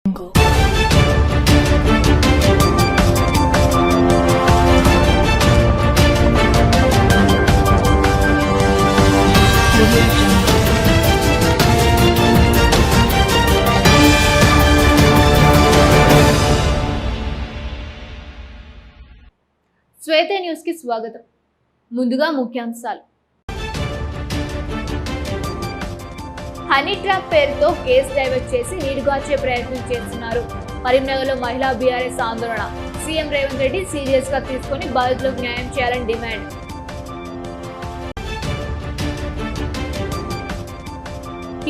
శ్వేత news కి స్వాగతం. ముందుగా ముఖ్యాంశాలు. హనీ ట్రాప్ పేరుతో కేసు డైవర్ట్ చేసి నీరుగార్చే ప్రయత్నం చేస్తున్నారు. కరీంనగర్లో మహిళా బీఆర్ఎస్ ఆందోళన. సీఎం రేవంత్ రెడ్డి సీరియస్ గా తీసుకుని బాధితులకు న్యాయం చేయాలని డిమాండ్.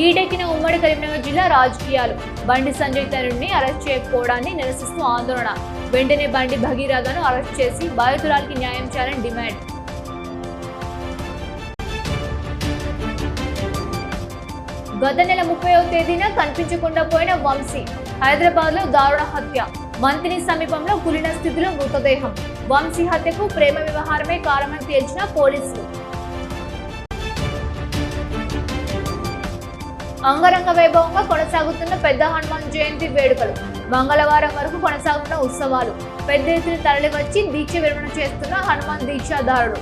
ఈడెక్కిన ఉమ్మడి కరీంనగర్ జిల్లా రాజకీయాలు. బండి సంజయ్ తరుణ్ని అరెస్ట్ చేయకపోవడాన్ని నిరసిస్తూ ఆందోళన. వెంటనే బండి భగీరథను అరెస్ట్ చేసి బాధితురాలికి న్యాయం చేయాలని డిమాండ్. గత నెల 30వ తేదీన కనిపించకుండా పోయిన వంశీ. హైదరాబాద్ లో దారుణ హత్య. మంత్రి సమీపంలో కులిన స్థితిలో మృతదేహం. వంశీ హత్యకు ప్రేమ వ్యవహారమే కారణమని తేల్చిన పోలీసులు. అంగరంగ వైభవంగా కొనసాగుతున్న పెద్ద హనుమాన్ జయంతి వేడుకలు. మంగళవారం వరకు కొనసాగుతున్న ఉత్సవాలు. పెద్ద ఎత్తున తరలి వచ్చి దీక్ష విరమణ చేస్తున్న హనుమాన్ దీక్షాదారుడు.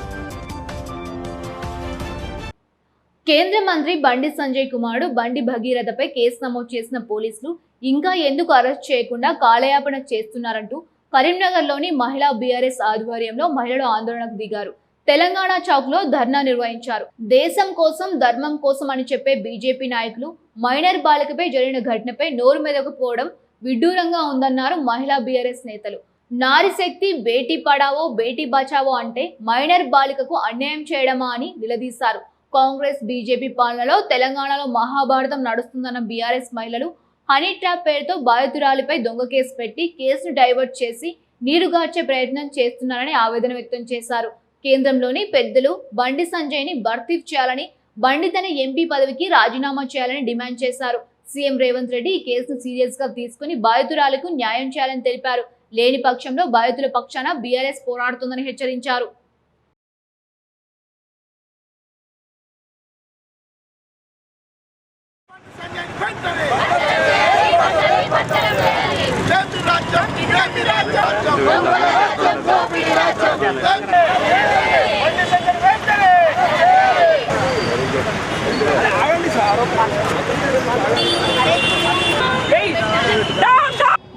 కేంద్ర మంత్రి బండి సంజయ్ కుమారుడు బండి భగీరథపై కేసు నమోదు చేసిన పోలీసులు ఇంకా ఎందుకు అరెస్ట్ చేయకుండా కాలయాపన చేస్తున్నారంటూ కరీంనగర్లోని మహిళా బీఆర్ఎస్ ఆధ్వర్యంలో మహిళలు ఆందోళనకు దిగారు. తెలంగాణ చౌక్ లో ధర్నా నిర్వహించారు. దేశం కోసం ధర్మం కోసం అని చెప్పే బీజేపీ నాయకులు మైనర్ బాలికపై జరిగిన ఘటనపై నోరు మెదకపోవడం విడ్డూరంగా ఉందన్నారు మహిళా బీఆర్ఎస్ నేతలు. నారి శక్తి బేటీ పడావో బేటీ బచావో అంటే మైనర్ బాలికకు అన్యాయం చేయడమా అని నిలదీశారు. కాంగ్రెస్ బీజేపీ పాలనలో తెలంగాణలో మహాభారతం నడుస్తుందన్న బీఆర్ఎస్ మహిళలు హనీ ట్రాప్ పేరుతో బాధితురాలిపై దొంగ కేసు పెట్టి కేసును డైవర్ట్ చేసి నీరుగార్చే ప్రయత్నం చేస్తున్నారని ఆవేదన వ్యక్తం చేశారు. కేంద్రంలోని పెద్దలు బండి సంజయ్ ని బర్తీఫ్ చేయాలని, బండి తన ఎంపీ పదవికి రాజీనామా చేయాలని డిమాండ్ చేశారు. సీఎం రేవంత్ రెడ్డి ఈ కేసును సీరియస్ గా తీసుకుని బాధితురాలకు న్యాయం చేయాలని తెలిపారు. లేని పక్షంలో బాధితుల పక్షాన బీఆర్ఎస్ పోరాడుతుందని హెచ్చరించారు.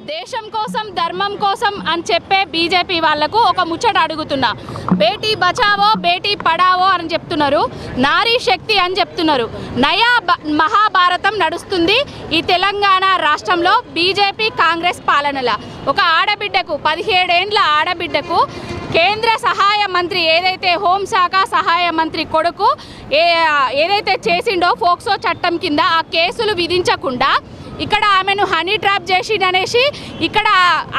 దేశం కోసం ధర్మం కోసం అని చెప్పే బీజేపీ వాళ్లకు ఒక ముచ్చట అడుగుతున్నా. బేటీ బచావో బేటీ పడావో అని చెప్తున్నారు, నారీ శక్తి అని చెప్తున్నారు. నయా మహాభారతం నడుస్తుంది ఈ తెలంగాణ రాష్ట్రంలో బీజేపీ కాంగ్రెస్ పాలనల. ఒక ఆడబిడ్డకు 17 ఏండ్ల ఆడబిడ్డకు కేంద్ర సహాయ మంత్రి ఏదైతే హోంశాఖ సహాయ మంత్రి కొడుకు ఏదైతే చేసిండో ఫోక్సో చట్టం కింద ఆ కేసులు విధించకుండా ఇక్కడ ఆమెను హనీ ట్రాప్ చేసిండనేసి ఇక్కడ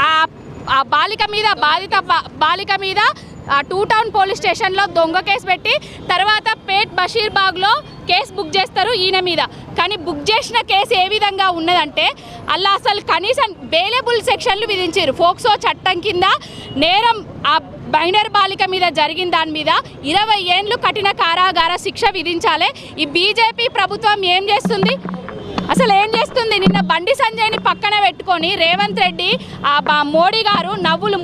ఆ బాలిక మీద బాలిక మీద 2 టౌన్ పోలీస్ స్టేషన్లో దొంగ కేసు పెట్టి తర్వాత పేట్ బషీర్బాగ్లో కేసు బుక్ చేస్తారు ఈయన మీద. కానీ బుక్ చేసిన కేసు ఏ విధంగా ఉన్నదంటే అలా అసలు కనీసం బెయిలబుల్ సెక్షన్లు విధించారు. ఫోక్సో చట్టం కింద నేరం ఆ మైనర్ బాలిక మీద జరిగిన దాని మీద 20 ఏండ్లు కఠిన కారాగార శిక్ష విధించాలి. ఈ బీజేపీ ప్రభుత్వం ఏం చేస్తుంది, అసలు ఏం చేస్తుంది? నిన్న బండి సంజయ్ని పక్కన పెట్టుకొని రేవంత్ రెడ్డి మోడీ గారు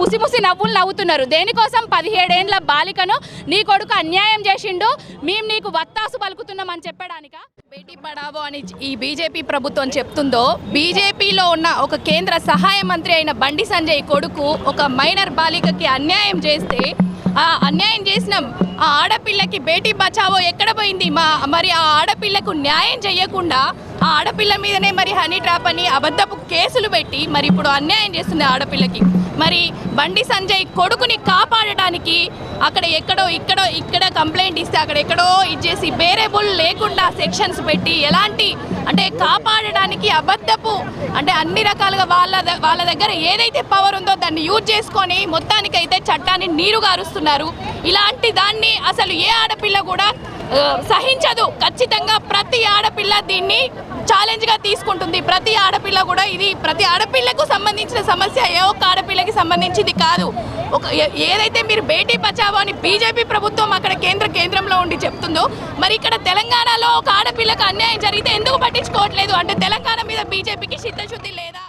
ముసి నవ్వులు నవ్వుతున్నారు. దేనికోసం? 17 ఏండ్ల బాలికను నీ కొడుకు అన్యాయం చేసిండు, మేము నీకు వత్తాసు పలుకుతున్నామని చెప్పడానిక బేటీ పడావో అని ఈ బీజేపీ ప్రభుత్వం చెప్తుందో, బీజేపీలో ఉన్న ఒక కేంద్ర సహాయ మంత్రి అయిన బండి సంజయ్ కొడుకు ఒక మైనర్ బాలికకి అన్యాయం చేస్తే ఆ అన్యాయం చేసిన ఆ ఆడపిల్లకి బేటీ బచావో ఎక్కడ పోయింది? మరి ఆ ఆడపిల్లకు న్యాయం చేయకుండా ఆ ఆడపిల్ల మీదనే మరి హనీ ట్రాప్ అని అబద్ధపు కేసులు పెట్టి మరి ఇప్పుడు అన్యాయం చేస్తుంది ఆడపిల్లకి. మరి బండి సంజయ్ కొడుకుని కాపాడడానికి అక్కడ ఇక్కడ కంప్లైంట్ ఇస్తే అక్కడ ఎక్కడో ఇచ్చేసి బేరేబుల్ లేకుండా సెక్షన్స్ పెట్టి ఎలాంటి అంటే కాపాడడానికి అబద్ధపు అంటే అన్ని రకాలుగా వాళ్ళ దగ్గర ఏదైతే పవర్ ఉందో దాన్ని యూజ్ చేసుకొని మొత్తానికైతే చట్టాన్ని నీరు గారుస్తున్నారు. ఇలాంటి దాన్ని అసలు ఏ ఆడపిల్ల కూడా సహించదు. ఖచ్చితంగా ప్రతి ఆడపిల్ల దీన్ని ఛాలెంజ్గా తీసుకుంటుంది. ప్రతి ఆడపిల్ల కూడా ఇది ప్రతి ఆడపిల్లకు సంబంధించిన సమస్య, ఏ ఒక్క ఆడపిల్లకి సంబంధించింది కాదు. ఏదైతే మీరు బేటీ బచావో అని బీజేపీ ప్రభుత్వం అక్కడ కేంద్రంలో ఉండి చెప్తుందో, మరి ఇక్కడ తెలంగాణలో ఒక ఆడపిల్లకు అన్యాయం జరిగితే ఎందుకు పట్టించుకోవట్లేదు? అంటే తెలంగాణ మీద బీజేపీకి చిత్తశుద్ధి లేదా?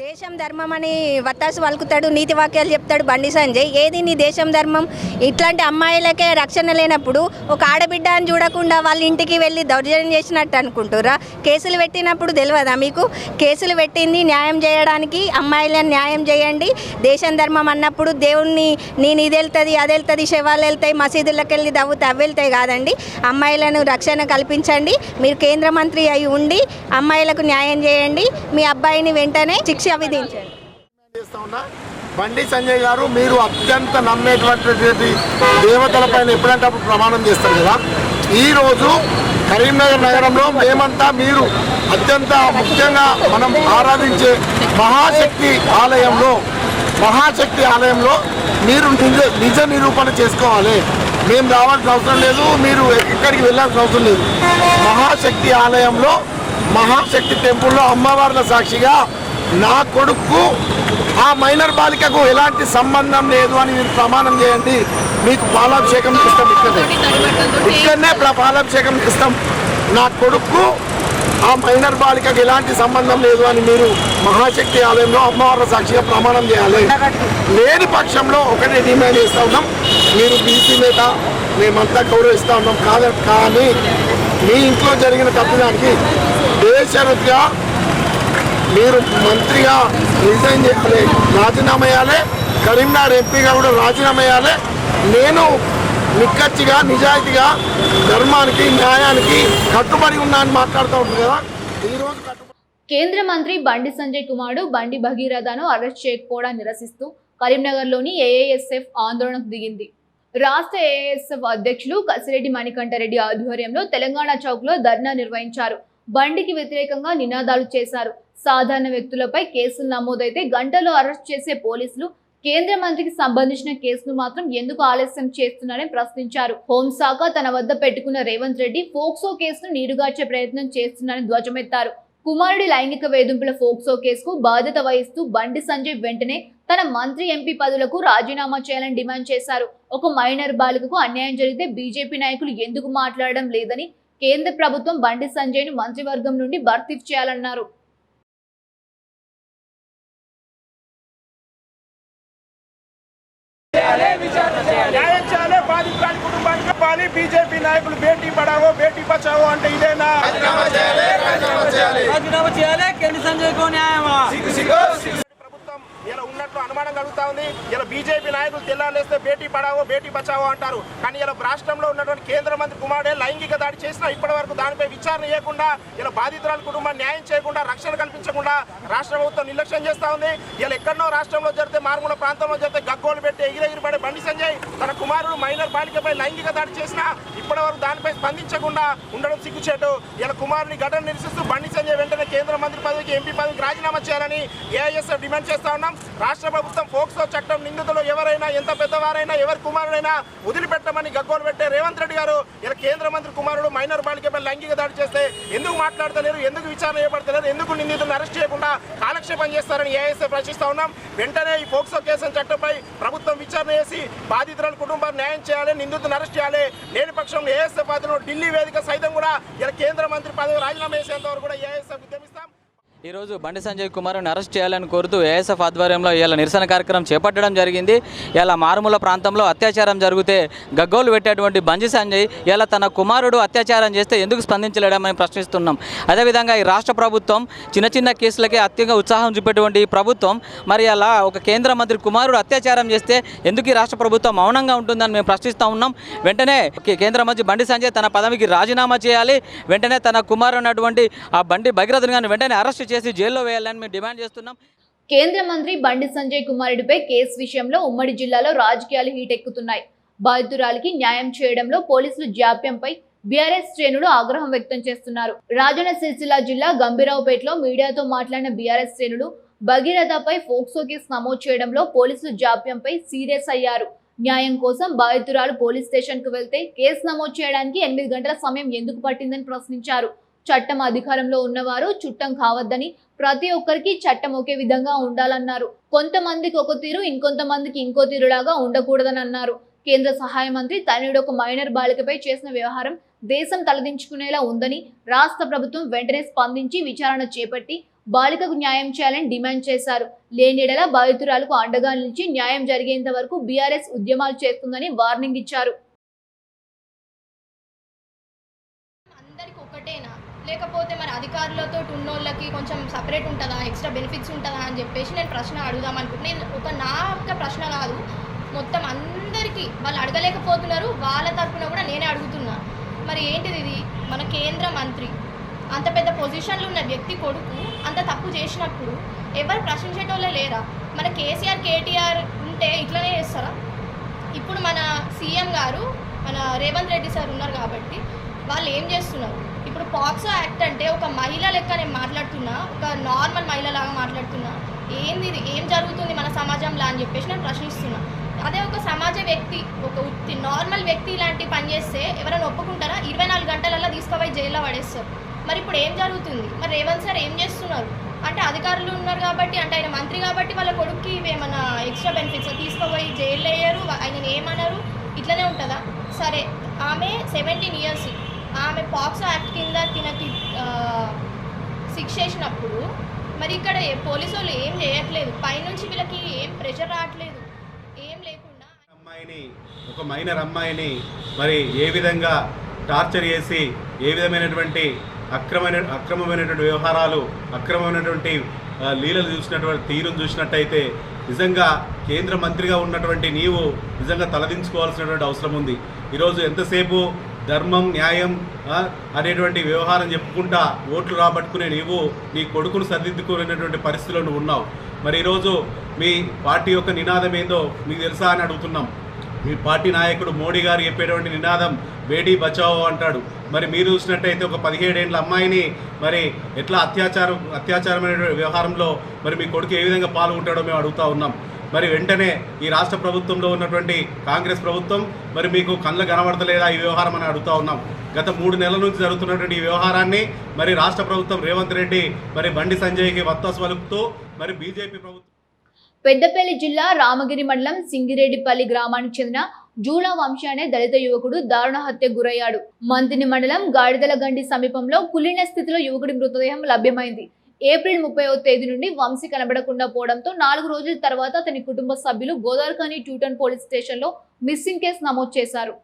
దేశం ధర్మం అని వత్తాసు వలుకుతాడు, నీతి వాక్యాలు చెప్తాడు బండి సంజయ్. ఏది నీ దేశం ధర్మం? ఇట్లాంటి అమ్మాయిలకే రక్షణ లేనప్పుడు ఒక ఆడబిడ్డ అని చూడకుండా వాళ్ళ ఇంటికి వెళ్ళి దౌర్జన్యం చేసినట్టు అనుకుంటురా? కేసులు పెట్టినప్పుడు తెలియదా మీకు? కేసులు పెట్టింది న్యాయం చేయడానికి. అమ్మాయిలను న్యాయం చేయండి. దేశం ధర్మం అన్నప్పుడు దేవుణ్ణి నేను ఇది వెళ్తుంది అది వెళ్తుంది, శవాలు వెళ్తాయి, మసీదులకు వెళ్ళి దవ్వుతాయి, అవి వెళ్తాయి కాదండి. అమ్మాయిలను రక్షణ కల్పించండి. మీరు కేంద్ర మంత్రి అయి ఉండి అమ్మాయిలకు న్యాయం చేయండి. మీ అబ్బాయిని వెంటనే శిక్ష విధించండి. బండి సంజయ్ గారు, మీరు అత్యంత నమ్మేటువంటి దేవతల పైన ఎప్పుడంటే అప్పుడు ప్రమాణం చేస్తారు కదా. ఈరోజు కరీంనగర్ నగరంలో మేమంతా మీరు అత్యంత ముఖ్యంగా మనం ఆరాధించే మహాశక్తి ఆలయంలో మీరు నిజ నిరూపణ చేసుకోవాలి. మేము రావాల్సిన అవసరం లేదు, మీరు ఎక్కడికి వెళ్ళాల్సిన అవసరం లేదు. మహాశక్తి ఆలయంలో, మహాశక్తి టెంపుల్లో అమ్మవార్ల సాక్షిగా నా కొడుకు ఆ మైనర్ బాలికకు ఎలాంటి సంబంధం లేదు అని మీరు ప్రమాణం చేయండి. మీకు పాలాభిషేకం ఇస్తాం. ఇక్కడనే పాలాభిషేకం ఇస్తాం. నా కొడుకు ఆ మైనర్ బాలికకు ఎలాంటి సంబంధం లేదు అని మీరు మహాశక్తి ఆలయంలో అమ్మవార్ల సాక్షిగా ప్రమాణం చేయాలి. లేని పక్షంలో ఒకటే డిమాండ్ చేస్తూ ఉన్నాం. మీరు బీసీ నేత, మేమంతా గౌరవిస్తూ ఉన్నాం కానీ మీ ఇంట్లో జరిగిన తప్పిదానికి బేషరతుగా మీరు మంత్రిగా రిజైన్ చేయాలి, రాజీనామా చేయాలి. కరీంనగర్ ఎంపీగా కూడా రాజీనామా చేయాలి. నేను నిక్కచ్చిగా నిజాయితీగా ధర్మానికి న్యాయానికి కట్టుబడి ఉన్నా అని మాట్లాడుతూ ఉంటుంది కదా. ఈరోజు కేంద్ర మంత్రి బండి సంజయ్ కుమారుడు బండి భగీరథను అరెస్ట్ చేయకపోవడాన్ని నిరసిస్తూ కరీంనగర్లోని ఏఐఎస్ఎఫ్ ఆందోళనకు దిగింది. రాష్ట్ర ఏఐఎస్ఎఫ్ అధ్యక్షులు కసిరెడ్డి మణికంఠరెడ్డి ఆధ్వర్యంలో తెలంగాణ చౌక్లో ధర్నా నిర్వహించారు. బండికి వ్యతిరేకంగా నినాదాలు చేశారు. సాధారణ వ్యక్తులపై కేసులు నమోదైతే గంటలో అరెస్ట్ చేసే పోలీసులు కేంద్ర మంత్రికి సంబంధించిన కేసును మాత్రం ఎందుకు ఆలస్యం చేస్తున్నారని ప్రశ్నించారు. హోంశాఖ తన వద్ద పెట్టుకున్న రేవంత్ రెడ్డి ఫోక్సో కేసును నీరుగార్చే ప్రయత్నం చేస్తున్నారని ధ్వజమెత్తారు. కుమారుడి లైంగిక వేధింపుల ఫోక్సో కేసుకు బాధ్యత వహిస్తూ బండి సంజయ్ వెంటనే తన మంత్రి ఎంపీ పదవులకు రాజీనామా చేయాలని డిమాండ్ చేశారు. ఒక మైనర్ బాలికకు అన్యాయం జరిగితే బీజేపీ నాయకులు ఎందుకు మాట్లాడడం లేదని, కేంద్ర ప్రభుత్వం బండి సంజయ్ను మంత్రివర్గం నుండి బర్తరఫ్ చేయాలన్నారు. బీజేపీ నాయకులు బేటీ పడావో బేటీ బచావో అంటే ఇదేనా? రాజీనామా చేయాలి. కేంద్ర సంజయ్ కో న్యాయమా? ప్రభుత్వం ఇలా ఉన్నట్లు అనుమానం కలుగుతా ఉంది. ఇలా బీజేపీ నాయకులు తెల్లాలేస్తే బేటీ పడావో బేటీ బచావో అంటారు. కానీ ఇలా రాష్ట్రంలో ఉన్నటువంటి కేంద్ర మంత్రి కుమారుడే లైంగిక దాడి చేసినా ఇప్పటి వరకు దానిపై విచారణ చేయకుండా, ఇలా బాధితురాల కుటుంబాన్ని న్యాయం చేయకుండా, రక్షణ కల్పించకుండా రాష్ట్ర ప్రభుత్వం నిర్లక్ష్యం చేస్తా ఉంది. ఇలా ఎక్కడో రాష్ట్రంలో జరిగితే, మారుమూల ప్రాంతంలో జరిగితే గగ్గోలు పెట్టి ఎగిరెగిరిపడే బండి సంజయ్ తన కుమారుడు మైనర్ బాలికపై లైంగిక దాడి చేసినా ఇప్పటి వరకు దానిపై స్పందించకుండా ఉండడం సిగ్గుచేటు. ఇలా కుమారుని ఘటన నిరసిస్తూ బండి సంజయ్ వెంటనే కేంద్ర మంత్రి పదవికి, ఎంపీ పదవికి రాజీనామా చేయాలని ఏఐఎస్ఎఫ్ డిమాండ్ చేస్తా ఉన్నాం. రాష్ట్ర ప్రభుత్వం ఫోక్సో చట్టం నిందితులు ఎవరైనా, ఎంత పెద్దవారైనా, ఎవరి కుమారుడైనా వదిలిపెట్టమని గగ్గోలు పెట్టే రేవంత్ రెడ్డి గారు ఇలా కేంద్ర మంత్రి కుమారుడు మైనర్ బాలికపై లైంగిక దాడి చేస్తే ఎందుకు మాట్లాడతలేరు, ఎందుకు విచారణ చేయబడతలేరు, ఎందుకు నిందితులను అరెస్ట్ చేయకుండా కాలక్షేపం చేస్తారని ఏఐఎస్ఎఫ్ ప్రశ్నిస్తా ఉన్నాం. వెంటనే ఈ ఫోక్సో కేసు చట్టంపై ప్రభుత్వం విచారణ చేసి బాధితురాల కుటుంబాన్ని న్యాయం చేయాలి, నిందితులను అరెస్ట్ చేయాలి. లేని పక్షంలో ఏఎస్ఎఫ్ అతను ఢిల్లీ వేదిక సైతం కూడా ఇలా కేంద్ర మంత్రి పదవి రాజీనామా చేసేంత వరకు కూడా ఏఎస్ఎఫ్ ఉద్యమిస్తాం. ఈరోజు బండి సంజయ్ కుమార్ను అరెస్ట్ చేయాలని కోరుతూ ఏఎస్ఎఫ్ ఆధ్వర్యంలో ఇలా నిరసన కార్యక్రమం చేపట్టడం జరిగింది. ఇలా మారుమూల ప్రాంతంలో అత్యాచారం జరిగితే గగ్గోలు పెట్టేటువంటి బండి సంజయ్ ఇలా తన కుమారుడు అత్యాచారం చేస్తే ఎందుకు స్పందించలేడమని ప్రశ్నిస్తున్నాం. అదేవిధంగా ఈ రాష్ట్ర ప్రభుత్వం చిన్న చిన్న కేసులకే అత్యంత ఉత్సాహం చూపేటువంటి ప్రభుత్వం మరి అలా ఒక కేంద్ర మంత్రి కుమారుడు అత్యాచారం చేస్తే ఎందుకు ఈ రాష్ట్ర ప్రభుత్వం మౌనంగా ఉంటుందని మేము ప్రశ్నిస్తూ ఉన్నాం. వెంటనే కేంద్ర మంత్రి బండి సంజయ్ తన పదవికి రాజీనామా చేయాలి. వెంటనే తన కుమారుడు ఉన్నటువంటి ఆ బండి భగీరథను కానీ వెంటనే అరెస్ట్ చేసి జైల్లో వేయాలని మేము డిమాండ్ చేస్తున్నాం. కేంద్ర మంత్రి బండి సంజయ్ కుమారుడిపై కేసు విషయంలో ఉమ్మడి జిల్లాలో రాజకీయాలు హీటెక్కుతున్నాయి. బాధితురాలికి న్యాయం చేయడంలో పోలీసులు జాప్యంపై బీఆర్ఎస్ శ్రేణులు ఆగ్రహం వ్యక్తం చేస్తున్నారు. రాజన్న సిరిసిల్ల జిల్లా గంభీరావుపేటలో మీడియాతో మాట్లాడిన బీఆర్ఎస్ శ్రేణులు భగీరథపై ఫోక్సో కేసు నమోదు చేయడంలో పోలీసులు జాప్యంపై సీరియస్ అయ్యారు. న్యాయం కోసం బాధితురాలు పోలీస్ స్టేషన్ కు వెళ్తే కేసు నమోదు చేయడానికి 8 గంటల సమయం ఎందుకు పట్టిందని ప్రశ్నించారు. చట్టం అధికారంలో ఉన్నవారు చుట్టం కావద్దని, ప్రతి ఒక్కరికి చట్టం ఒకే విధంగా ఉండాలన్నారు. కొంతమందికి ఒక తీరు, ఇంకొంతమందికి ఇంకో తీరులాగా ఉండకూడదని అన్నారు. కేంద్ర సహాయ మంత్రి తనయుడు ఒక మైనర్ బాలికపై చేసిన వ్యవహారం దేశం తలదించుకునేలా ఉందని, రాష్ట్ర ప్రభుత్వం వెంటనే స్పందించి విచారణ చేపట్టి బాలికకు న్యాయం చేయాలని డిమాండ్ చేశారు. లేనిడల బాధితురాలకు అండగా నిలిచి న్యాయం జరిగేంత వరకు బీఆర్ఎస్ ఉద్యమాలు చేస్తుందని వార్నింగ్ ఇచ్చారు. అందరికి ఒకటేనా, లేకపోతే మరి అధికారులతో ఉన్నోళ్ళకి కొంచెం సపరేట్ ఉంటుందా, ఎక్స్ట్రా బెనిఫిట్స్ ఉంటుందా అని చెప్పేసి నేను ప్రశ్న అడుగుదాం అనుకుంటున్నాను. నా యొక్క ప్రశ్న కాదు, మొత్తం అందరికీ వాళ్ళు అడగలేకపోతున్నారు. వాళ్ళ తరఫున కూడా నేనే అడుగుతున్నా. మరి ఏంటిది ఇది? మన కేంద్ర మంత్రి అంత పెద్ద పొజిషన్లో ఉన్న వ్యక్తి కొడుకు అంత తప్పు చేసినప్పుడు ఎవరు ప్రశ్నించేటోళ్ళే లేరా? మన కేసీఆర్ కేటీఆర్ ఉంటే ఇట్లనే చేస్తారా? ఇప్పుడు మన సీఎం గారు మన రేవంత్ రెడ్డి సార్ ఉన్నారు కాబట్టి వాళ్ళు ఏం చేస్తున్నారు? ఇప్పుడు పాక్సో యాక్ట్ అంటే ఒక మహిళ లెక్క నేను మాట్లాడుతున్నా, ఒక నార్మల్ మహిళలాగా మాట్లాడుతున్నా. ఏంది ఇది? ఏం జరుగుతుంది మన సమాజంలో అని చెప్పేసి నేను ప్రశ్నిస్తున్నా. అదే ఒక సమాజ వ్యక్తి, ఒక నార్మల్ వ్యక్తి ఇలాంటి పని చేస్తే ఎవరైనా ఒప్పుకుంటారా? 24 గంటలల్లో తీసుకుపోయి జైల్లో పడేస్తారు. మరి ఇప్పుడు ఏం జరుగుతుంది? మరి రేవంత్ సార్ ఏం చేస్తున్నారు అంటే అధికారులు ఉన్నారు కాబట్టి, అంటే ఆయన మంత్రి కాబట్టి వాళ్ళ కొడుక్కి ఏమైనా ఎక్స్ట్రా బెనిఫిట్స్ తీసుకుపోయి జైల్లో వేయరు, ఆయన ఏమన్నారు? ఇట్లనే ఉంటుందా? సరే, ఆమె 17 ఇయర్స్, ఆమె పాక్సో యాక్ట్ కింద తినకి శిక్ష చేసినప్పుడు మరి ఇక్కడ పోలీసు వాళ్ళు ఏం చేయట్లేదు, పైనుంచి వీళ్ళకి ఏం ప్రెషర్ రావట్లేదు, ఏం లేకుండా అమ్మాయిని, ఒక మైనర్ అమ్మాయిని మరి ఏ విధంగా టార్చర్ చేసి ఏ విధమైనటువంటి అక్రమమైనటువంటి వ్యవహారాలు, అక్రమమైనటువంటి లీలలు చూసినటువంటి తీరును చూసినట్టయితే నిజంగా కేంద్ర మంత్రిగా ఉన్నటువంటి నీవు నిజంగా తలదించుకోవాల్సినటువంటి అవసరం ఉంది. ఈరోజు ఎంతసేపు ధర్మం, న్యాయం అనేటువంటి వ్యవహారం చెప్పుకుంటా ఓట్లు రాబట్టుకునే నీవు నీ కొడుకును సరిదిద్దుకునేటువంటి పరిస్థితిలో నువ్వు ఉన్నావు. మరి ఈరోజు మీ పార్టీ యొక్క నినాదం ఏందో మీకు తెలుసా అని అడుగుతున్నాం. మీ పార్టీ నాయకుడు మోడీ గారు చెప్పేటువంటి నినాదం బేటీ బచావో అంటాడు. మరి మీరు చూసినట్టయితే ఒక 17 ఏళ్ళ అమ్మాయిని మరి ఎట్లా అత్యాచారమైన వ్యవహారంలో మరి మీ కొడుకు ఏ విధంగా పాల్గొంటాడో మేము అడుగుతూ ఉన్నాం. మరి వెంటనే ఈ రాష్ట్ర ప్రభుత్వంలో ఉన్నటువంటి కాంగ్రెస్ ప్రభుత్వం మరి మీకు కళ్ళ కనబడతలేదా ఈ వ్యవహారం అని అడుగుతూ ఉన్నాం. గత 3 నెలల నుంచి జరుగుతున్నటువంటి ఈ వ్యవహారాన్ని మరి రాష్ట్ర ప్రభుత్వం రేవంత్ రెడ్డి మరి బండి సంజయ్కి వత్తాసు పలుకుతూ మరి బీజేపీ ప్రభుత్వం. పెద్దపల్లి జిల్లా రామగిరి మండలం సింగిరెడ్డిపల్లి గ్రామానికి చెందిన జూలా వంశీ అనే దళిత యువకుడు దారుణ హత్యకు గురయ్యాడు. మంతిని మండలం గాడిదల గండి సమీపంలో కులిన స్థితిలో యువకుడి మృతదేహం లభ్యమైంది. ఏప్రిల్ 30వ తేదీ నుండి వంశీ కనబడకుండా పోవడంతో 4 రోజుల తర్వాత అతని కుటుంబ సభ్యులు గోదావరిఖని ట్యూటన్ పోలీస్ స్టేషన్లో మిస్సింగ్ కేసు నమోదు చేశారు.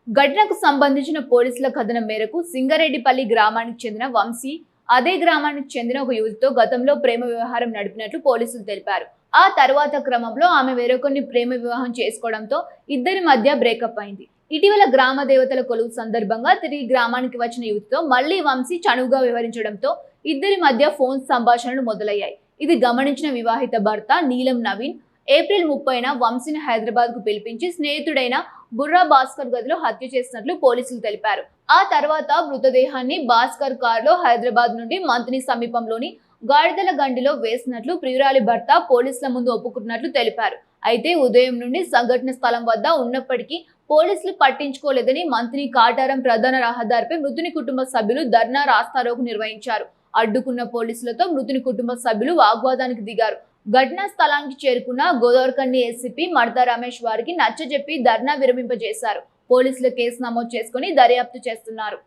ఘటనకు సంబంధించిన పోలీసుల కథనం మేరకు సింగరెడ్డిపల్లి గ్రామానికి చెందిన వంశీ అదే గ్రామానికి చెందిన ఒక యువతితో గతంలో ప్రేమ వ్యవహారం నడిపినట్లు పోలీసులు తెలిపారు. ఆ తర్వాత క్రమంలో ఆమె వేరొకరిని ప్రేమ వివాహం చేసుకోవడంతో ఇద్దరి మధ్య బ్రేకప్ అయింది. ఇటీవల గ్రామ దేవతల కొలువు సందర్భంగా తిరిగి గ్రామానికి వచ్చిన యువతితో మళ్లీ వంశీ చనువుగా వ్యవహరించడంతో ఇద్దరి మధ్య ఫోన్ సంభాషణలు మొదలయ్యాయి. ఇది గమనించిన వివాహిత భర్త నీలం నవీన్ ఏప్రిల్ 30న వంశీని హైదరాబాద్ కు పిలిపించి స్నేహితుడైన బుర్రా భాస్కర్ గదిలో హత్య చేసినట్లు పోలీసులు తెలిపారు. ఆ తర్వాత మృతదేహాన్ని భాస్కర్ కారులో హైదరాబాద్ నుండి మంతిని సమీపంలోని గాడిదల గండిలో వేసినట్లు ప్రియురాలి భర్త పోలీసుల ముందు ఒప్పుకున్నట్లు తెలిపారు. అయితే ఉదయం నుండి సంఘటన స్థలం వద్ద ఉన్నప్పటికీ పోలీసులు పట్టించుకోలేదని మంతిని కాటారం ప్రధాన రహదారిపై మృతుని కుటుంబ సభ్యులు ధర్నా రాస్తారోకు నిర్వహించారు. అడ్డుకున్న పోలీసులతో మృతుని కుటుంబ సభ్యులు వాగ్వాదానికి దిగారు. ఘటనా స్థలానికి చేరుకున్న గోదావరిఖని ఏసీపీ మడతా రమేష్ వారికి నచ్చజెప్పి ధర్నా విరమింపజేశారు. పోలీసులు కేసు నమోదు చేసుకుని దర్యాప్తు చేస్తున్నారు.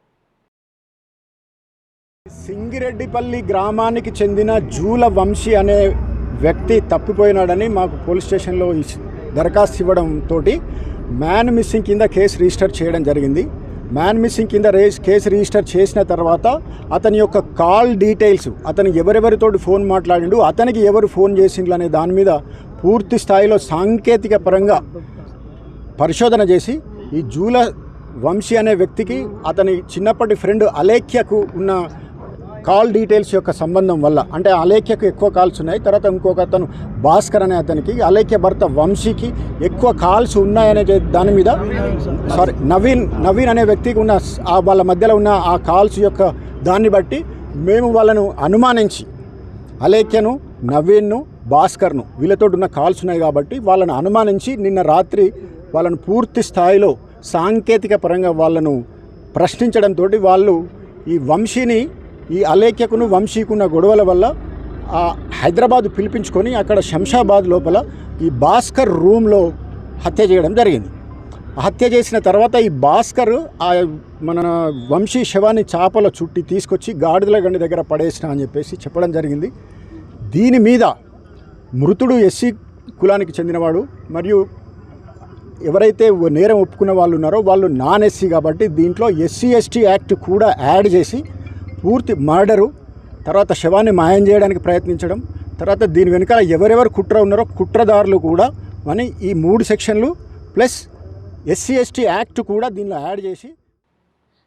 సింగిరెడ్డిపల్లి గ్రామానికి చెందిన జూల వంశీ అనే వ్యక్తి తప్పిపోయినాడని మాకు పోలీస్ స్టేషన్లో దరఖాస్తు ఇవ్వడంతో మ్యాన్ మిస్సింగ్ కింద కేసు రిజిస్టర్ చేయడం జరిగింది. మ్యాన్ మిస్సింగ్ కింద కేసు రిజిస్టర్ చేసిన తర్వాత అతని యొక్క కాల్ డీటెయిల్స్, అతను ఎవరెవరితోటి ఫోన్ మాట్లాడిండు, అతనికి ఎవరు ఫోన్ చేసిండ్రు అనే దాని మీద పూర్తి స్థాయిలో సాంకేతిక పరంగా పరిశోధన చేసి ఈ జూల వంశీ అనే వ్యక్తికి అతని చిన్నప్పటి ఫ్రెండ్ అలేఖ్యకు ఉన్న కాల్ డీటెయిల్స్ యొక్క సంబంధం వల్ల, అంటే అలేఖ్యకు ఎక్కువ కాల్స్ ఉన్నాయి, తర్వాత ఇంకొక అతను భాస్కర్ అనే అతనికి అలేఖ్య భర్త వంశీకి ఎక్కువ కాల్స్ ఉన్నాయనే దాని మీద నవీన్ అనే వ్యక్తికి ఉన్న వాళ్ళ మధ్యలో ఉన్న ఆ కాల్స్ యొక్క దాన్ని బట్టి మేము వాళ్ళను అనుమానించి అలేఖ్యను, నవీన్ను, భాస్కర్ను వీళ్ళతో ఉన్న కాల్స్ ఉన్నాయి కాబట్టి వాళ్ళను అనుమానించి నిన్న రాత్రి వాళ్ళను పూర్తి స్థాయిలో సాంకేతిక పరంగా వాళ్ళను ప్రశ్నించడంతో వాళ్ళు ఈ వంశీని, ఈ అలేఖ్యకును వంశీకున్న గొడవల వల్ల హైదరాబాద్ పిలిపించుకొని అక్కడ శంషాబాద్ లోపల ఈ భాస్కర్ రూమ్లో హత్య చేయడం జరిగింది. హత్య చేసిన తర్వాత ఈ భాస్కర్ ఆ మన వంశీ శవాన్ని చాపల చుట్టి తీసుకొచ్చి గాడిదల గండి దగ్గర పడేసిన అని చెప్పేసి చెప్పడం జరిగింది. దీని మీద మృతుడు ఎస్సీ కులానికి చెందినవాడు మరియు ఎవరైతే నేరం ఒప్పుకున్న వాళ్ళు ఉన్నారో వాళ్ళు నాన్ ఎస్సీ కాబట్టి దీంట్లో ఎస్సీ ఎస్టీ యాక్ట్ కూడా యాడ్ చేసి పూర్తి మర్డరు, తర్వాత శవాన్ని మాయం చేయడానికి ప్రయత్నించడం, తర్వాత దీని వెనకాల ఎవరెవరు కుట్ర ఉన్నారో కుట్రదారులు కూడా అని ఈ 3 సెక్షన్లు ప్లస్ ఎస్సీ ఎస్టీ యాక్ట్ కూడా దీనిలో యాడ్ చేసి.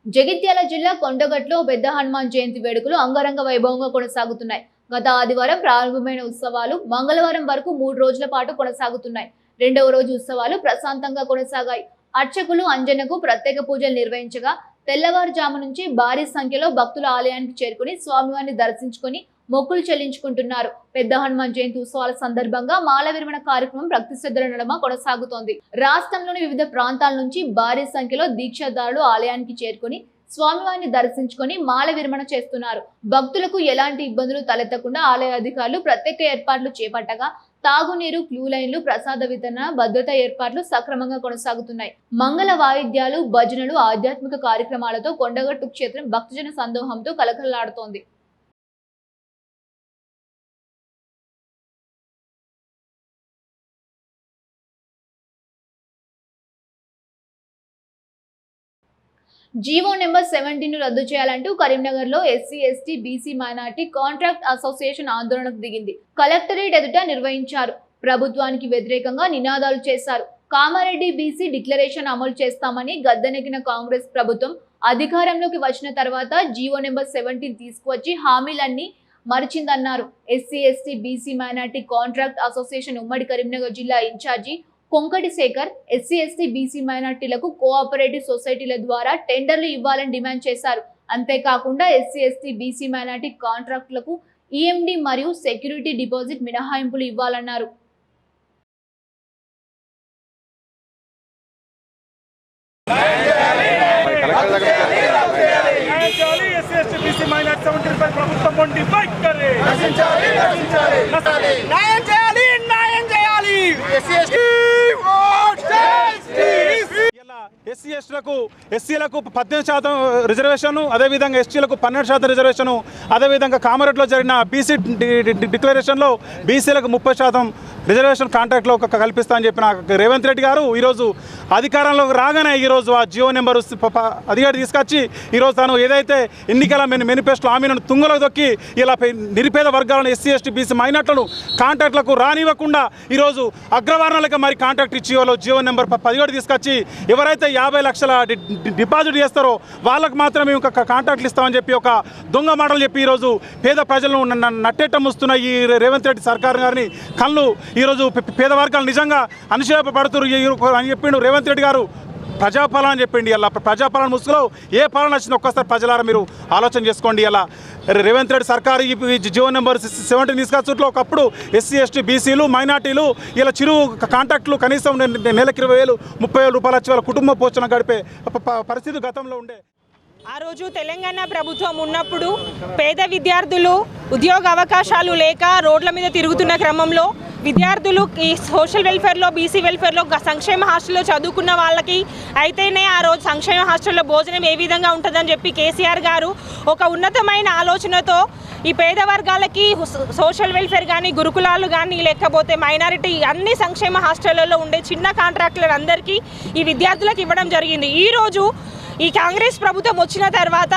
జగిత్యాల జిల్లా కొండగట్లో పెద్ద హనుమాన్ జయంతి వేడుకలు అంగరంగ వైభవంగా కొనసాగుతున్నాయి. గత ఆదివారం ప్రారంభమైన ఉత్సవాలు మంగళవారం వరకు 3 రోజుల పాటు కొనసాగుతున్నాయి. రెండవ రోజు ఉత్సవాలు ప్రశాంతంగా కొనసాగాయి. అర్చకులు అంజనకు ప్రత్యేక పూజలు నిర్వహించగా తెల్లవారుజాము నుంచి భారీ సంఖ్యలో భక్తులు ఆలయానికి చేరుకుని స్వామివారిని దర్శించుకుని మొక్కులు చెల్లించుకుంటున్నారు. పెద్ద హనుమాన్ జయంతి ఉత్సవాల సందర్భంగా మాల విరమణ కార్యక్రమం భక్తి శ్రద్ధల నడుమ కొనసాగుతోంది. రాష్ట్రంలోని వివిధ ప్రాంతాల నుంచి భారీ సంఖ్యలో దీక్షాదారులు ఆలయానికి చేరుకుని స్వామివారిని దర్శించుకొని మాల విరమణ చేస్తున్నారు. భక్తులకు ఎలాంటి ఇబ్బందులు తలెత్తకుండా ఆలయ అధికారులు ప్రత్యేక ఏర్పాట్లు చేపట్టగా తాగునీరు, క్యూ లైన్లు, ప్రసాద వితరణ, భద్రతా ఏర్పాట్లు సక్రమంగా కొనసాగుతున్నాయి. మంగళ వాయిద్యాలు, భజనలు, ఆధ్యాత్మిక కార్యక్రమాలతో కొండగట్టు క్షేత్రం భక్తజన సందోహంతో కలకలలాడుతోంది. జీవో నెంబర్ 17 రద్దు చేయాలంటూ కరీంనగర్లో SC, ST, BC, minority contract association ఆందోళనకు దిగింది. కలెక్టరేట్ ఎదుట నిర్వహించారు. ప్రభుత్వానికి వ్యతిరేకంగా నినాదాలు చేశారు. కామారెడ్డి బీసీ డిక్లరేషన్ అమలు చేస్తామని గద్దెనెక్కిన కాంగ్రెస్ ప్రభుత్వం అధికారంలోకి వచ్చిన తర్వాత జీవో నెంబర్ 17 తీసుకువచ్చి హామీలన్నీ మరిచిందన్నారు. SC, ST, BC, minority contract association ఉమ్మడి కరీంనగర్ జిల్లా in-charge Konkati Shekhar SC, ST, BC, మైనార్టీలకు కోఆపరేటివ్ సొసైటీల ద్వారా టెండర్లు ఇవ్వాలని డిమాండ్ చేశారు. అంతేకాకుండా ఎస్సీ, ఎస్టీ, బీసీ, మైనార్టీ కాంట్రాక్టులకు ఈఎండి మరియు సెక్యూరిటీ డిపాజిట్ మినహాయింపులు ఇవ్వాలన్నారు. ఎస్సీ ఎస్టీలకు ఎస్సీలకు 18% రిజర్వేషన్, అదేవిధంగా ఎస్టీలకు 12% రిజర్వేషన్, అదేవిధంగా కామారెడ్డిలో జరిగిన బీసీ డిక్లరేషన్లో బీసీలకు 30% రిజర్వేషన్ కాంట్రాక్ట్లో కల్పిస్తా అని చెప్పిన రేవంత్ రెడ్డి గారు ఈరోజు అధికారంలోకి రాగానే ఈరోజు ఆ జియో నెంబర్ అధికారి తీసుకొచ్చి ఈరోజు తను ఏదైతే ఎన్నికల మేనిఫెస్టో హామీలను తుంగలకు దొక్కి ఇలా నిరుపేద వర్గాలను ఎస్సీ, ఎస్టీ, బీసీ, మైనార్టీలను కాంట్రాక్టులకు రానివ్వకుండా ఈరోజు అగ్రవర్ణాలకు మరి కాంట్రాక్ట్ ఇచ్చి వాళ్ళు జియో నెంబర్ 17 తీసుకొచ్చి ఎవరైతే 50 లక్షల డిపాజిట్ చేస్తారో వాళ్ళకు మాత్రమే మేము కాంట్రాక్ట్లు ఇస్తామని చెప్పి ఒక దొంగ మాటలు చెప్పి ఈరోజు పేద ప్రజలను నట్టేట ముస్తున్న ఈ రేవంత్ రెడ్డి సర్కార్ గారిని కళ్ళు ఈరోజు పేద వర్గాలు నిజంగా అనిశ్చయపడుతున్నారు అని చెప్పిండు రేవంత్ రెడ్డి గారు. ప్రజాపాలన అని చెప్పిండి. ఇలా ప్రజాపాలన ముసుగులో ఏ పాలన వచ్చిందో ఒక్కసారి ప్రజలారా మీరు ఆలోచన చేసుకోండి. ఇలా రేవంత్ రెడ్డి సర్కారు ఈ జియో నెంబర్ 17 తీసుకొచ్చుట్లో ఒకప్పుడు ఎస్సీ, ఎస్టీ, బీసీలు, మైనార్టీలు ఇలా చిరు కాంట్రాక్టులు కనీసం నెలకు 20,000, 30,000 రూపాయలు వచ్చి వాళ్ళ కుటుంబ పోషణ గడిపే పరిస్థితి గతంలో ఉండే. ఆ రోజు తెలంగాణ ప్రభుత్వం ఉన్నప్పుడు పేద విద్యార్థులు ఉద్యోగ అవకాశాలు లేక రోడ్ల మీద తిరుగుతున్న క్రమంలో విద్యార్థులు ఈ సోషల్ వెల్ఫేర్లో, బీసీ వెల్ఫేర్లో, సంక్షేమ హాస్టల్లో చదువుకున్న వాళ్ళకి అయితేనే ఆ రోజు సంక్షేమ హాస్టల్లో భోజనం ఏ విధంగా ఉంటుందని చెప్పి కేసీఆర్ గారు ఒక ఉన్నతమైన ఆలోచనతో ఈ పేద వర్గాలకి సోషల్ వెల్ఫేర్ కానీ, గురుకులాలు కానీ, లేకపోతే మైనారిటీ అన్ని సంక్షేమ హాస్టళ్లలో ఉండే చిన్న కాంట్రాక్టులను అందరికీ ఈ విద్యార్థులకు ఇవ్వడం జరిగింది. ఈరోజు ఈ కాంగ్రెస్ ప్రభుత్వం వచ్చిన తర్వాత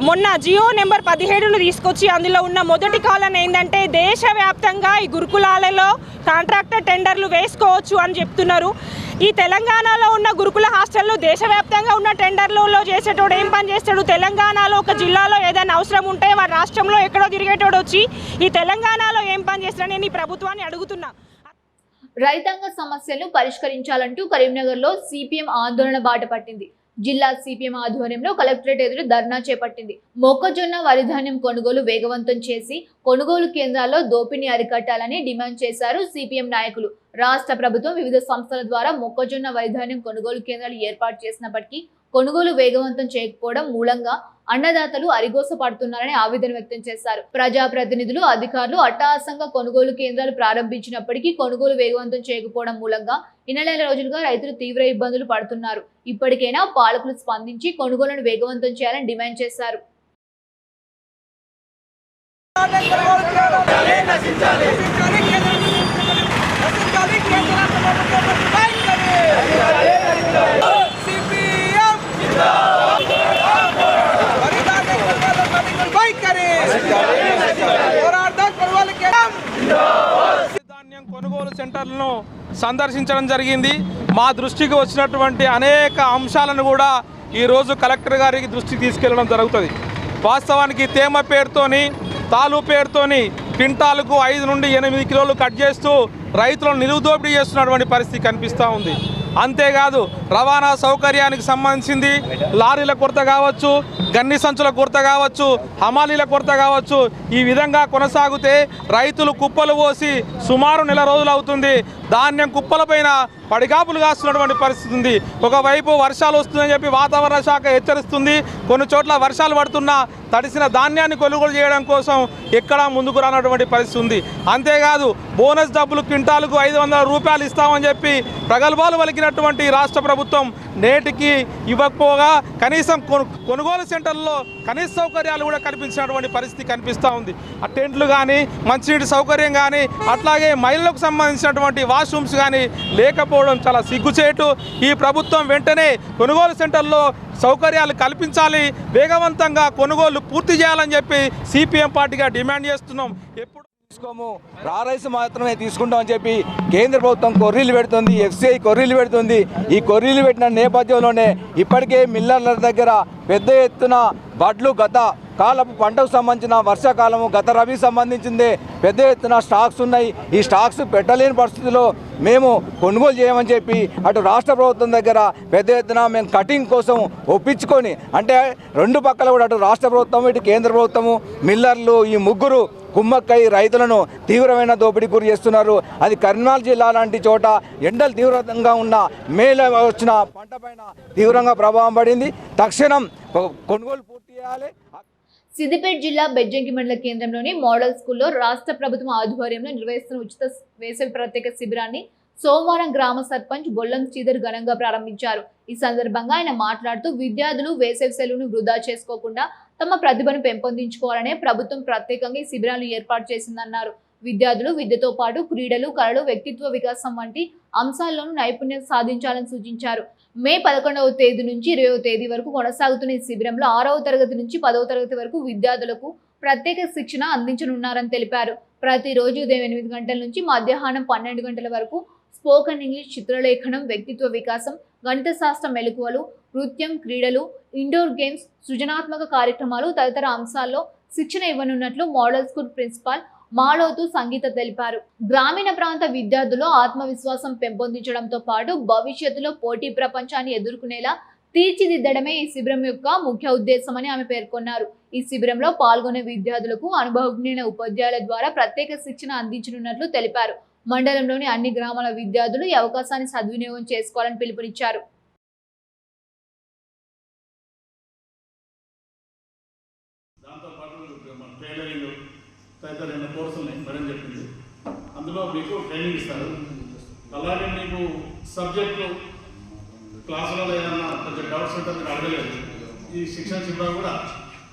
మొన్న జియో నెంబర్ 17ను తీసుకొచ్చి అందులో ఉన్న మొదటి కాలం ఏంటంటే దేశవ్యాప్తంగా ఈ గురుకులాలలో కాంట్రాక్టర్ టెండర్లు వేసుకోవచ్చు అని చెప్తున్నారు. ఈ తెలంగాణలో ఉన్న గురుకుల హాస్టల్లో దేశవ్యాప్తంగా ఉన్న టెండర్లలో చేసేటోడు ఏం పని చేస్తాడు? తెలంగాణలో ఒక జిల్లాలో ఏదైనా అవసరం ఉంటే వారి రాష్ట్రంలో ఎక్కడో తిరిగేటోడు వచ్చి ఈ తెలంగాణలో ఏం పని చేస్తాడని నేను ఈ ప్రభుత్వాన్ని అడుగుతున్నా. రైతాంగ సమస్యలను పరిష్కరించాలంటూ కరీంనగర్లో సిపిఎం ఆందోళన బాట పట్టింది. జిల్లా సిపిఎం ఆధ్వర్యంలో కలెక్టరేట్ ఎదురు ధర్నా చేపట్టింది. మొక్కజొన్న, వరిధాన్యం కొనుగోలు వేగవంతం చేసి కొనుగోలు కేంద్రాల్లో దోపిడీని అరికట్టాలని డిమాండ్ చేశారు సిపిఎం నాయకులు. రాష్ట్ర ప్రభుత్వం వివిధ సంస్థల ద్వారా మొక్కజొన్న, వరిధాన్యం కొనుగోలు కేంద్రాలు ఏర్పాటు చేసినప్పటికీ కొనుగోలు వేగవంతం చేయకపోవడం మూలంగా అన్నదాతలు అరిగోస పడుతున్నారని ఆవేదన వ్యక్తం చేశారు. ప్రజాప్రతినిధులు, అధికారులు అట్టహాసంగా కొనుగోలు కేంద్రాలు ప్రారంభించినప్పటికీ కొనుగోలు వేగవంతం చేయకపోవడం మూలంగా నెల రోజులుగా రైతులు తీవ్ర ఇబ్బందులు పడుతున్నారు. ఇప్పటికైనా పాలకులు స్పందించి కొనుగోలును వేగవంతం చేయాలని డిమాండ్ చేశారు. ధాన్యం కొనుగోలు సెంటర్లను సందర్శించడం జరిగింది. మా దృష్టికి వచ్చినటువంటి అనేక అంశాలను కూడా ఈరోజు కలెక్టర్ గారికి దృష్టికి తీసుకెళ్లడం జరుగుతుంది. వాస్తవానికి తేమ పేరుతోని, తాలు పేరుతోని క్వింటాలకు 5 నుండి 8 కిలోలు కట్ చేస్తూ రైతులను నిలువుదోపిడీ చేస్తున్నటువంటి పరిస్థితి కనిపిస్తూ ఉంది. అంతేకాదు రవాణా సౌకర్యానికి సంబంధించింది లారీల కొరత కావచ్చు, గన్ని సంచుల కొరత కావచ్చు, హమాలీల కొరత కావచ్చు. ఈ విధంగా కొనసాగితే రైతులు కుప్పలు పోసి సుమారు నెల రోజులు అవుతుంది. ధాన్యం కుప్పలపైన పడిగాపులు కాస్తున్నటువంటి పరిస్థితి ఉంది. ఒకవైపు వర్షాలు వస్తుందని చెప్పి వాతావరణ శాఖ హెచ్చరిస్తుంది. కొన్ని చోట్ల వర్షాలు పడుతున్నా తడిసిన ధాన్యాన్ని కొనుగోలు చేయడం కోసం ఎక్కడా ముందుకు రానటువంటి పరిస్థితి ఉంది. అంతేకాదు బోనస్ డబ్బులు క్వింటాలకు 500 రూపాయలు ఇస్తామని చెప్పి ప్రగల్భాలు పలికినటువంటి రాష్ట్ర ప్రభుత్వం నేటికి ఇవ్వకపోగా కనీసం కొనుగోలు సెంటర్లో కనీస సౌకర్యాలు కూడా కనిపించినటువంటి పరిస్థితి కనిపిస్తూ ఉంది. ఆ టెంట్లు కానీ, మంచినీటి సౌకర్యం కానీ, అట్లాగే మహిళలకు సంబంధించినటువంటి వాష్రూమ్స్ కానీ లేకపోవడం చాలా సిగ్గుచేటు. ఈ ప్రభుత్వం వెంటనే కొనుగోలు సెంటర్లో సౌకర్యాలు కల్పించాలి, వేగవంతంగా కొనుగోలు పూర్తి చేయాలని చెప్పి సిపిఎం పార్టీగా డిమాండ్ చేస్తున్నాం. ఎప్పుడు తీసుకోము, రా రైస్ మాత్రమే తీసుకుంటామని చెప్పి కేంద్ర ప్రభుత్వం కొర్రీలు పెడుతుంది, ఎఫ్సిఐ కొర్రీలు పెడుతుంది. ఈ కొర్రీలు పెట్టిన నేపథ్యంలోనే ఇప్పటికే మిల్లర్ల దగ్గర పెద్ద ఎత్తున వడ్లు గత కాలపు పంటకు సంబంధించిన వర్షాకాలము గత రబీ సంబంధించిందే పెద్ద ఎత్తున స్టాక్స్ ఉన్నాయి. ఈ స్టాక్స్ పెట్టలేని పరిస్థితిలో మేము కొనుగోలు చేయమని చెప్పి అటు రాష్ట్ర ప్రభుత్వం దగ్గర పెద్ద ఎత్తున మేము కటింగ్ కోసం ఒప్పించుకొని, అంటే రెండు పక్కల కూడా అటు రాష్ట్ర ప్రభుత్వం ఇటు కేంద్ర ప్రభుత్వము మిల్లర్లు ఈ ముగ్గురు కుమ్మక్కై రైతులను తీవ్రమైన దోపిడీ గురి చేస్తున్నారు. అది కరీంనగర్ జిల్లా లాంటి చోట ఎండలు తీవ్రంగా ఉన్న మేలో వచ్చిన పంట పైన తీవ్రంగా ప్రభావం పడింది. తక్షణం కొనుగోలు పూర్తి చేయాలి. సిద్దిపేట జిల్లా బెజ్జంకి మండల కేంద్రంలోని మోడల్ స్కూల్లో రాష్ట్ర ప్రభుత్వం ఆధ్వర్యంలో నిర్వహిస్తున్న ఉచిత వేసవి ప్రత్యేక శిబిరాన్ని సోమవారం గ్రామ సర్పంచ్ బొల్లం శ్రీధర్ ఘనంగా ప్రారంభించారు. ఈ సందర్భంగా ఆయన మాట్లాడుతూ విద్యార్థులు వేసవి సెలవును వృధా చేసుకోకుండా తమ ప్రతిభను పెంపొందించుకోవాలనే ప్రభుత్వం ప్రత్యేకంగా ఈ శిబిరాలు ఏర్పాటు చేసిందన్నారు. విద్యార్థులు విద్యతో పాటు క్రీడలు, కళలు, వ్యక్తిత్వ వికాసం వంటి అంశాల్లోనూ నైపుణ్యం సాధించాలని సూచించారు. మే 11వ తేదీ నుంచి 20వ తేదీ వరకు కొనసాగుతున్న ఈ శిబిరంలో 6వ తరగతి నుంచి 10వ తరగతి వరకు విద్యార్థులకు ప్రత్యేక శిక్షణ అందించనున్నారని తెలిపారు. ప్రతిరోజు ఉదయం 8 గంటల నుంచి మధ్యాహ్నం 12 గంటల వరకు స్పోకెన్ ఇంగ్లీష్, చిత్రలేఖనం, వ్యక్తిత్వ వికాసం, గణిత శాస్త్ర మెలకువలు, నృత్యం, క్రీడలు, ఇండోర్ గేమ్స్, సృజనాత్మక కార్యక్రమాలు తదితర అంశాల్లో శిక్షణ ఇవ్వనున్నట్లు మోడల్ స్కూల్ ప్రిన్సిపాల్ మాలోతు సంగీత తెలిపారు. గ్రామీణ ప్రాంత విద్యార్థుల్లో ఆత్మవిశ్వాసం పెంపొందించడంతో పాటు భవిష్యత్తులో పోటీ ప్రపంచాన్ని ఎదుర్కొనేలా తీర్చిదిద్దడమే ఈ శిబిరం యొక్క ముఖ్య ఉద్దేశమని ఆమె పేర్కొన్నారు. ఈ శిబిరంలో పాల్గొనే విద్యార్థులకు అనుభవజ్ఞులైన ఉపాధ్యాయుల ద్వారా ప్రత్యేక శిక్షణ అందించనున్నట్లు తెలిపారు. మండలంలోని అన్ని గ్రామాల విద్యార్థులు ఈ అవకాశాన్ని సద్వినియోగం చేసుకోవాలని పిలుపునిచ్చారు. తదితర కోర్సులు మేడం చెప్పింది. అందులో మీకు ట్రైనింగ్ ఇస్తారు. అలాగే మీకు సబ్జెక్టు క్లాసులలో ఏదన్నా కొంచెం డౌట్స్ ఉంటే మీరు అడగలేదు. ఈ శిక్షణ శిబిరం కూడా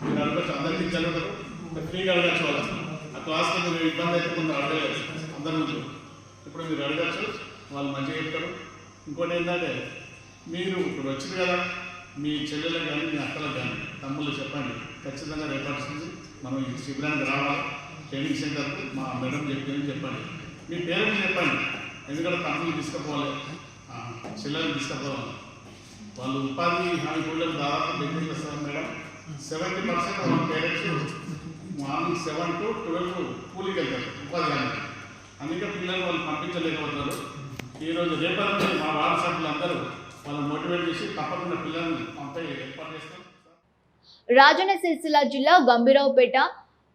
మీరు అడగచ్చు, అందరికీ చదువుతారు, ఫ్రీగా అడగచ్చు. వాళ్ళు ఆ క్లాస్లో మీరు ఇబ్బంది అయితే కొందరు అడగలేదు అందరి ముందు. ఇప్పుడు మీరు అడగచ్చు, వాళ్ళు మంచిగా చెప్తారు. ఇంకోటి ఏంటంటే మీరు ఇప్పుడు వచ్చింది కదా, మీ చెల్లెలకు కానీ మీ అక్కలకు కానీ తమ్ముళ్ళు చెప్పండి, ఖచ్చితంగా రేపటి మనం ఈ శిబిరానికి రావాలి. ట్రైనింగ్ సెంటర్కి మా మేడం చెప్పండి, మీ పేరెంట్స్ చెప్పండి. ఎందుకంటే తమ్ముళ్ళు తీసుకుపోవాలి, చెల్లెలు తీసుకుపోవాలి. వాళ్ళు ఉపాధి హామీ కూలీలకు దాదాపు దగ్గరికి వస్తారు మేడం. 70% వాళ్ళ పేరెంట్స్ మార్నింగ్ 7 to 12 కూలీకి వెళ్తారు ఉపాధి హామీ. అందుకే పిల్లలు వాళ్ళు పంపించలేకపోతారు. ఈరోజు రేపటి మా వార్డు సభ్యులందరూ వాళ్ళని మోటివేట్ చేసి తప్పకుండా పిల్లల్ని పంపే ఏర్పాటు చేస్తారు. రాజన్న సిరిసిల్ల జిల్లా గంభీరావుపేట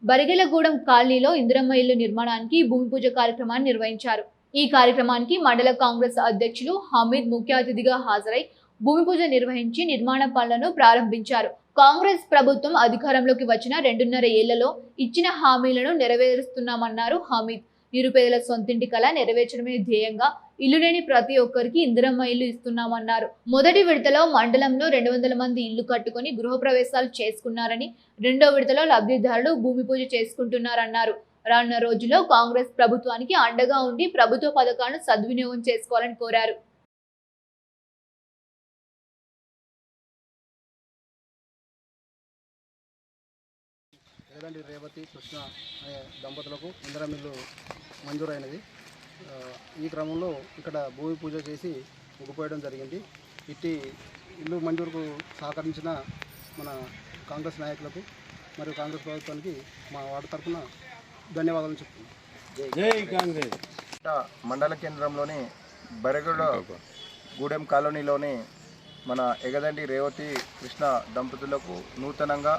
బరిగెలగూడెం కాలనీలో ఇందిరమ్మ ఇల్లు నిర్మాణానికి భూమి పూజ కార్యక్రమాన్ని నిర్వహించారు. ఈ కార్యక్రమానికి మండల కాంగ్రెస్ అధ్యక్షులు హమీద్ ముఖ్య అతిథిగా హాజరై భూమి పూజ నిర్వహించి నిర్మాణ పనులను ప్రారంభించారు. కాంగ్రెస్ ప్రభుత్వం అధికారంలోకి వచ్చిన 2.5 ఏళ్లలో ఇచ్చిన హామీలను నెరవేరుస్తున్నామన్నారు హమీద్. నిరుపేదల సొంతింటి కళ నెరవేర్చడమే ధ్యేయంగా ఇల్లు లేని ప్రతి ఒక్కరికి ఇందిరమ్మ ఇల్లు ఇస్తున్నామన్నారు. మొదటి విడతలో మండలంలో 200 మంది ఇల్లు కట్టుకుని గృహప్రవేశాలు చేసుకున్నారని, రెండో విడతలో లబ్ధిదారులు భూమి పూజ చేసుకుంటున్నారన్నారు. రానున్న రోజుల్లో కాంగ్రెస్ ప్రభుత్వానికి అండగా ఉండి ప్రభుత్వ పథకాలను సద్వినియోగం చేసుకోవాలని కోరారు. రేవతి కృష్ణ అనే దంపతులకు ఇందిరమ్మ మంజూరైనది. ఈ క్రమంలో ఇక్కడ భూమి పూజ చేసి ముగిపోయడం జరిగింది. ఇట్టి ఇల్లు మంజూరుకు సహకరించిన మన కాంగ్రెస్ నాయకులకు మరియు కాంగ్రెస్ ప్రభుత్వానికి మా వార్డు తరఫున ధన్యవాదాలు చెప్తున్నాను. జై కాంగ్రెస్. మండల కేంద్రంలోని బెరగడ గూడెం కాలనీలోని మన ఎగదండి రేవతి కృష్ణ దంపతులకు నూతనంగా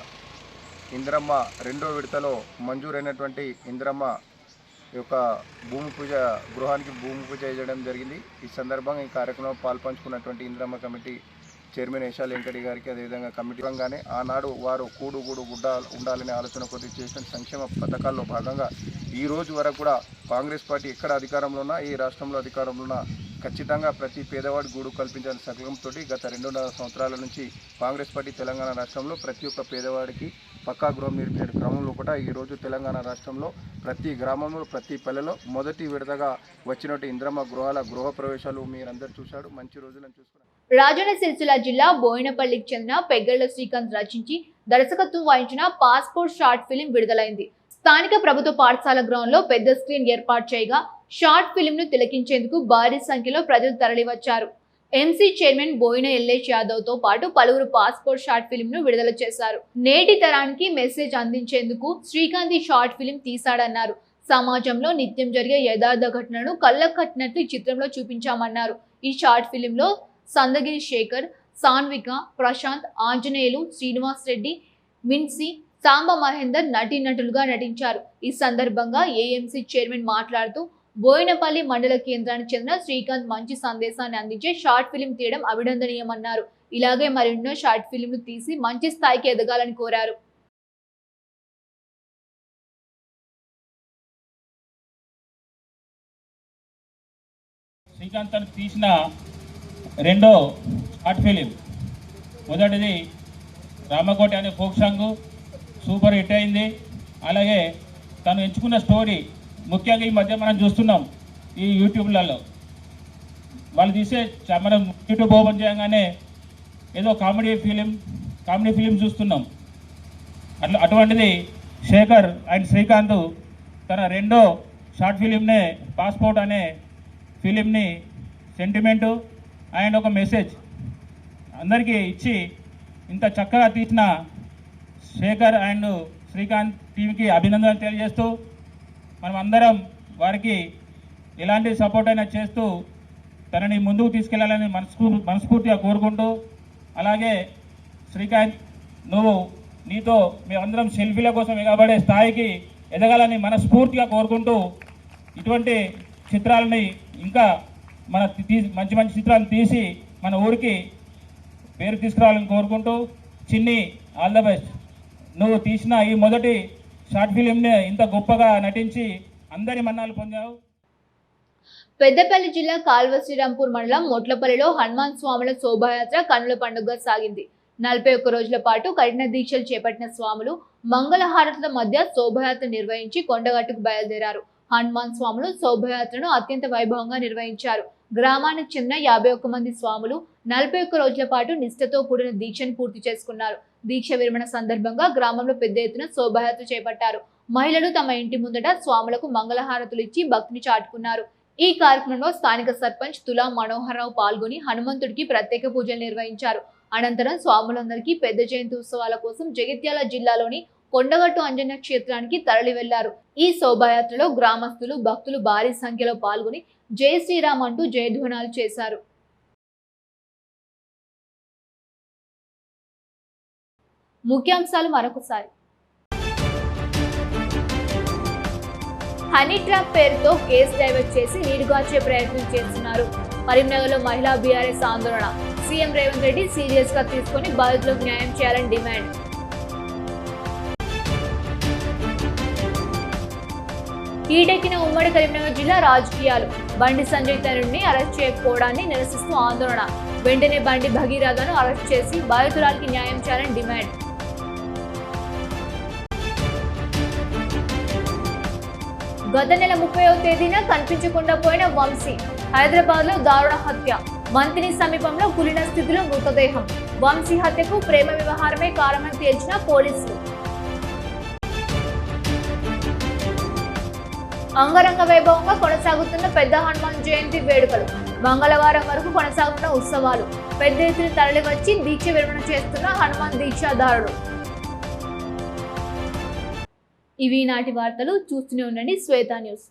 ఇందిరమ్మ రెండో విడతలో మంజూరైనటువంటి ఇందిరమ్మ యొక్క భూమి పూజ గృహానికి భూమి పూజ చేయడం జరిగింది. ఈ సందర్భంగా ఈ కార్యక్రమంలో పాల్పంచుకున్నటువంటి ఇందిరమ్మ కమిటీ చైర్మన్ యశాల్ వెంకటి గారికి, అదేవిధంగా కమిటీ రంగానే ఆనాడు వారు గుడ్డ ఉండాలనే ఆలోచన కొద్ది చేసిన సంక్షేమ పథకాల్లో భాగంగా ఈ రోజు వరకు కూడా కాంగ్రెస్ పార్టీ ఎక్కడ అధికారంలో ఉన్నా, ఈ రాష్ట్రంలో అధికారంలో ఉన్నా ఖచ్చితంగా ప్రతి పేదవాడి గూడు కల్పించాలని సంకల్పంతో గత 2.5 సంవత్సరాల నుంచి కాంగ్రెస్ పార్టీ తెలంగాణ రాష్ట్రంలో ప్రతి ఒక్క పేదవాడికి పక్కా గృహం నిర్మించే క్రమంలో కూడా ఈరోజు తెలంగాణ రాష్ట్రంలో ప్రతి గ్రామంలో ప్రతి పల్లెలో మొదటి విడతగా వచ్చినట్టు ఇందిరమ్మ గృహ ప్రవేశాలు మీరందరూ చూశారు. మంచి రోజులను చూసుకున్నారు. రాజన్న సిరిసిల్ల జిల్లా బోయినపల్లికి చెందిన పెగ్గళ్ల శ్రీకాంత్ రచించి దర్శకత్వం వహించిన పాస్పోర్ట్ షార్ట్ ఫిలిం విడుదలైంది. స్థానిక ప్రభుత్వ పాఠశాల గ్రౌండ్లో పెద్ద స్క్రీన్ ఏర్పాటు చేయగా షార్ట్ ఫిలింను తిలకించేందుకు భారీ సంఖ్యలో ప్రజలు తరలివచ్చారు. ఎంసీ చైర్మన్ బోయిన ఎల్లేష్ యాదవ్ తో పాటు పలువురు పాస్పోర్ట్ షార్ట్ ఫిలిం ను విడుదల చేశారు. నేటి తరానికి మెసేజ్ అందించేందుకు శ్రీకాంత్ షార్ట్ ఫిలిం తీశాడన్నారు. సమాజంలో నిత్యం జరిగే యథార్థ ఘటనలను కళ్ళకు కట్టినట్లు ఈ చిత్రంలో చూపించామన్నారు. ఈ షార్ట్ ఫిలింలో సందగిరి శేఖర్, సాన్విక, ప్రశాంత్, ఆంజనేయులు, శ్రీనివాస్ రెడ్డి, మిన్సీ, సాంబ మహేందర్ నటీనటులుగా నటించారు. ఈ సందర్భంగా ఏఎంసీ చైర్మన్ మాట్లాడుతూ బోయినపల్లి మండల కేంద్రానికి చెందిన శ్రీకాంత్ మంచి సందేశాన్ని అందించే షార్ట్ ఫిలిం తీయడం అభినందనీయమన్నారు. ఇలాగే మరెన్నో షార్ట్ ఫిలింలు తీసి మంచి స్థాయికి ఎదగాలని కోరారు. శ్రీకాంత్ తను తీసిన రెండో షార్ట్ ఫిలిం, మొదటిది రామకోటి అనే ఫోక్ సాంగ్ సూపర్ హిట్ అయింది. అలాగే తను ఎంచుకున్న స్టోరీ ముఖ్యంగా ఈ మధ్య మనం చూస్తున్నాం ఈ యూట్యూబ్లలో వాళ్ళు తీసే, మనం యూట్యూబ్ ఓపెన్ చేయగానే ఏదో కామెడీ ఫిలిం చూస్తున్నాం. అటువంటిది శేఖర్ అండ్ శ్రీకాంత్ తన రెండో షార్ట్ ఫిలింనే పాస్పోర్ట్ అనే ఫిలింని సెంటిమెంటు అండ్ ఒక మెసేజ్ అందరికీ ఇచ్చి ఇంత చక్కగా తీసిన శేఖర్ అండ్ శ్రీకాంత్ టీంకి అభినందనలు తెలియజేస్తూ మనం అందరం వారికి ఎలాంటి సపోర్ట్ అయినా చేస్తూ తనని ముందుకు తీసుకెళ్లాలని మనస్ఫూర్తిగా కోరుకుంటూ, అలాగే శ్రీకాంత్ నీతో మేమందరం సెల్ఫీల కోసం ఎగబడే స్థాయికి ఎదగాలని మనస్ఫూర్తిగా కోరుకుంటూ ఇటువంటి చిత్రాలని ఇంకా మంచి చిత్రాలను తీసి మన ఊరికి పేరు తీసుకురావాలని కోరుకుంటూ, చిన్ని ఆల్ ద బెస్ట్. నువ్వు తీసిన ఈ మొదటి షార్ట్ ఫిలింని ఇంత గొప్పగా నటించి అందరి మన్నాలు పొందావు. పెద్దపల్లి జిల్లా కాల్వ శ్రీరాంపూర్ మండలం మొట్లపల్లిలో హనుమాన్ స్వాముల శోభాయాత్ర కన్నుల పండుగ సాగింది. 41 రోజుల పాటు కఠిన దీక్షలు చేపట్టిన స్వాములు మంగళహారతుల మధ్య శోభాయాత్ర నిర్వహించి కొండగట్టుకు బయలుదేరారు. హనుమాన్ స్వాములు శోభాయాత్రను అత్యంత వైభవంగా నిర్వహించారు. గ్రామానికి చెందిన 51 మంది స్వాములు 41 రోజుల పాటు నిష్ఠతో కూడిన దీక్షను పూర్తి చేసుకున్నారు. దీక్ష విరమణ సందర్భంగా గ్రామంలో పెద్ద ఎత్తున శోభాయాత్ర చేపట్టారు. మహిళలు తమ ఇంటి ముందట స్వాములకు మంగళహారతులు ఇచ్చి భక్తిని చాటుకున్నారు. ఈ కార్యక్రమంలో స్థానిక సర్పంచ్ తులా మనోహరరావు పాల్గొని హనుమంతుడికి ప్రత్యేక పూజలు నిర్వహించారు. అనంతరం స్వాములందరికీ పెద్ద జయంతి ఉత్సవాల కోసం జగిత్యాల జిల్లాలోని కొండగట్టు అంజన్న క్షేత్రానికి తరలి వెళ్లారు. ఈ శోభాయాత్రలో గ్రామస్తులు, భక్తులు భారీ సంఖ్యలో పాల్గొని జై శ్రీరామ్ అంటూ జయధ్వానాలు చేశారు. ముఖ్యాంశాలు మరొకసారి. హనీ ట్రాప్ పేరుతో కేసు డైవర్ట్ చేసి నీరుగార్చే ప్రయత్నం చేస్తున్నారు. కరీంనగర్లో మహిళా బీఆర్ఎస్ ఆందోళన. సీఎం రేవంత్ రెడ్డి సీరియస్ గా తీసుకుని బాధితులకు న్యాయం చేయాలని డిమాండ్. ఈటెక్కిన ఉమ్మడి కరీంనగర్ జిల్లా రాజకీయాలు. బండి సంజయ్ తరుణ్ని అరెస్ట్ చేయకపోవడాన్ని నిరసిస్తూ ఆందోళన. వెంటనే బండి భగీరథను అరెస్ట్ చేసి బాధితురాలికి న్యాయం చేయాలని డిమాండ్. గత నెల 30వ తేదీన కనిపించకుండా పోయిన వంశీ. హైదరాబాద్ లో దారుణ హత్య. మంత్రి సమీపంలో కులిన స్థితిలో మృతదేహం. వంశీ హత్యకు ప్రేమ వ్యవహారమే కారణమని తేల్చిన పోలీసులు. అంగరంగ వైభవంగా కొనసాగుతున్న పెద్ద హనుమాన్ జయంతి వేడుకలు. మంగళవారం వరకు కొనసాగుతున్న ఉత్సవాలు. పెద్ద ఎత్తున తరలివచ్చి దీక్ష విరమణ చేస్తున్న హనుమాన్ దీక్షాదారుడు. ఇవి నాటి వార్తలు. చూస్తూనే ఉండండి శ్వేత న్యూస్.